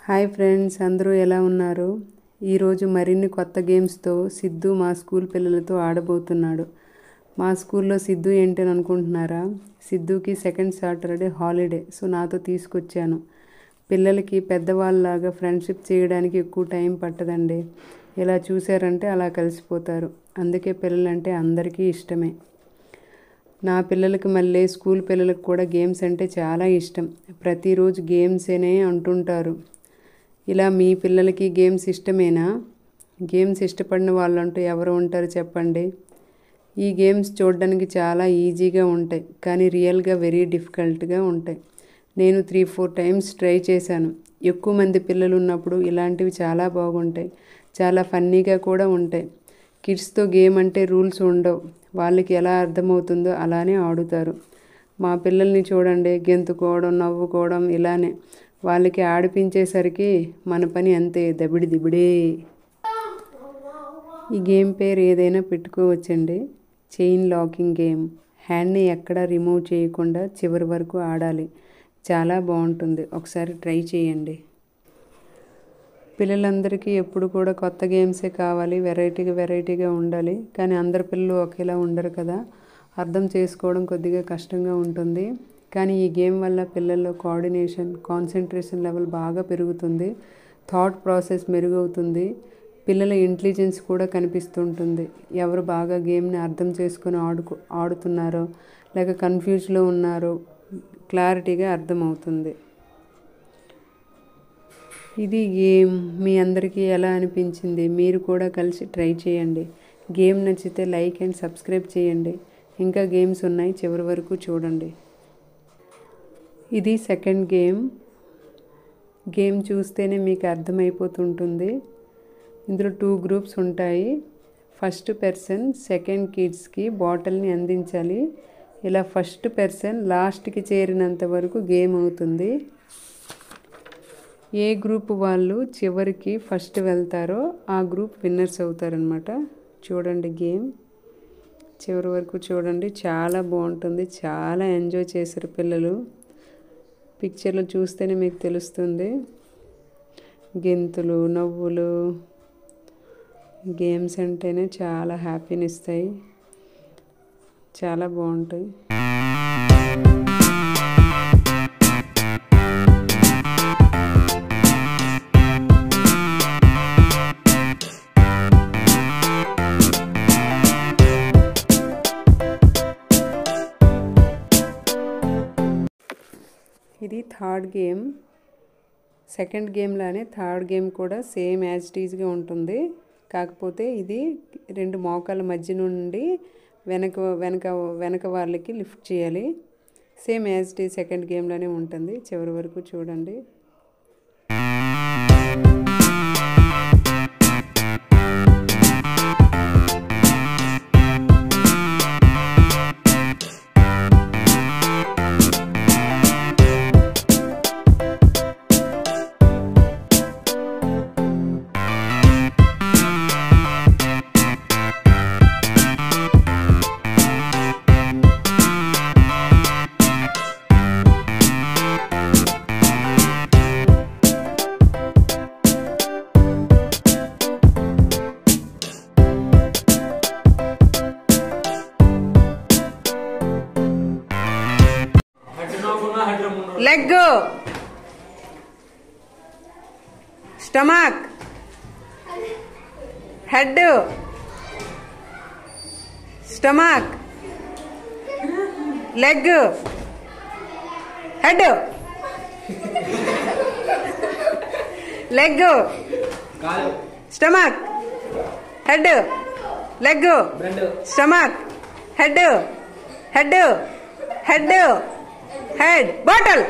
Hi friends, అందరూ ఎలా ఉన్నారు? ఈరోజు మరిన్ని కొత్త గేమ్స్తో సిద్ధు మా స్కూల్ పిల్లలతో ఆడబోతున్నాడు. మా స్కూల్లో సిద్ధు ఏంటని అనుకుంటున్నారా? సిద్ధుకి సెకండ్ సాటర్డే హాలిడే, సో నాతో తీసుకొచ్చాను. పిల్లలకి పెద్దవాళ్ళలాగా ఫ్రెండ్షిప్ చేయడానికి ఎక్కువ టైం పట్టదండి. ఇలా చూసారంటే అలా కలిసిపోతారు. అందుకే పిల్లలంటే అందరికీ ఇష్టమే. నా పిల్లలకి మళ్ళీ స్కూల్ పిల్లలకు కూడా గేమ్స్ అంటే చాలా ఇష్టం. ప్రతిరోజు గేమ్సేనే అంటుంటారు. ఇలా మీ పిల్లలకి గేమ్స్ ఇష్టమేనా? గేమ్స్ ఇష్టపడిన వాళ్ళంటూ ఎవరు ఉంటారు చెప్పండి? ఈ గేమ్స్ చూడడానికి చాలా ఈజీగా ఉంటాయి, కానీ రియల్గా వెరీ డిఫికల్ట్గా ఉంటాయి. నేను 3-4 టైమ్స్ ట్రై చేశాను. ఎక్కువ మంది పిల్లలు ఉన్నప్పుడు ఇలాంటివి చాలా బాగుంటాయి. చాలా ఫన్నీగా కూడా ఉంటాయి. కిడ్స్తో గేమ్ అంటే రూల్స్ ఉండవు. వాళ్ళకి ఎలా అర్థమవుతుందో అలానే ఆడుతారు. మా పిల్లల్ని చూడండి, గెంతుకోవడం, నవ్వుకోవడం ఇలానే. వాళ్ళకి ఆడిపించేసరికి మన పని అంతే, దబిడి దిబిడే. ఈ గేమ్ పేరు ఏదైనా పెట్టుకోవచ్చండి. Chain locking game. హ్యాండ్ని ఎక్కడా రిమూవ్ చేయకుండా చివరి వరకు ఆడాలి. చాలా బాగుంటుంది. ఒకసారి ట్రై చేయండి. పిల్లలందరికీ ఎప్పుడు కూడా కొత్త గేమ్సే కావాలి, వెరైటీగా ఉండాలి. కానీ అందరి పిల్లలు ఒకేలా ఉండరు కదా. అర్థం చేసుకోవడం కొద్దిగా కష్టంగా ఉంటుంది. కానీ ఈ గేమ్ వల్ల పిల్లల్లో కోఆర్డినేషన్, కాన్సన్ట్రేషన్ లెవెల్ బాగా పెరుగుతుంది. థాట్ ప్రాసెస్ మెరుగవుతుంది. పిల్లల ఇంటెలిజెన్స్ కూడా కనిపిస్తుంటుంది. ఎవరు బాగా గేమ్ని అర్థం చేసుకొని ఆడుతున్నారో లేక కన్ఫ్యూజ్లో ఉన్నారో క్లారిటీగా అర్థమవుతుంది. ఇది గేమ్ మీ అందరికీ ఎలా అనిపించింది? మీరు కూడా కలిసి ట్రై చేయండి. గేమ్ నచ్చితే లైక్ అండ్ సబ్స్క్రైబ్ చేయండి. ఇంకా గేమ్స్ ఉన్నాయి, చివరి వరకు చూడండి. ఇది సెకండ్ గేమ్. గేమ్ చూస్తేనే మీకు అర్థమైపోతుంటుంది. ఇందులో 2 గ్రూప్స్ ఉంటాయి. ఫస్ట్ పర్సన్ సెకండ్ కిడ్స్కి బాటిల్ని అందించాలి. ఇలా ఫస్ట్ పర్సన్ లాస్ట్కి చేరినంత వరకు గేమ్ అవుతుంది. ఏ గ్రూప్ వాళ్ళు చివరికి ఫస్ట్ వెళ్తారో ఆ గ్రూప్ విన్నర్స్ అవుతారనమాట. చూడండి, గేమ్ చివరి వరకు చూడండి. చాలా బాగుంటుంది. చాలా ఎంజాయ్ చేశారు పిల్లలు. పిక్చర్లు చూస్తేనే మీకు తెలుస్తుంది. గెంతులు, నవ్వులు, గేమ్స్ అంటేనే చాలా హ్యాపీని ఇస్తాయి. చాలా బాగుంటాయి. ఇది థర్డ్ గేమ్. సెకండ్ గేమ్ లానే థర్డ్ గేమ్ కూడా సేమ్ యాజ్ ఇట్ ఈజ్గా ఉంటుంది. కాకపోతే ఇది 2 మోకాల మధ్య నుండి వెనక వాళ్ళకి లిఫ్ట్ చేయాలి. Same as it is second గేమ్లోనే ఉంటుంది. చివరి వరకు చూడండి. Leg, stomach, head, stomach, leg, head, leg, stomach, head, leg, stomach, head, head, head, head, bottle.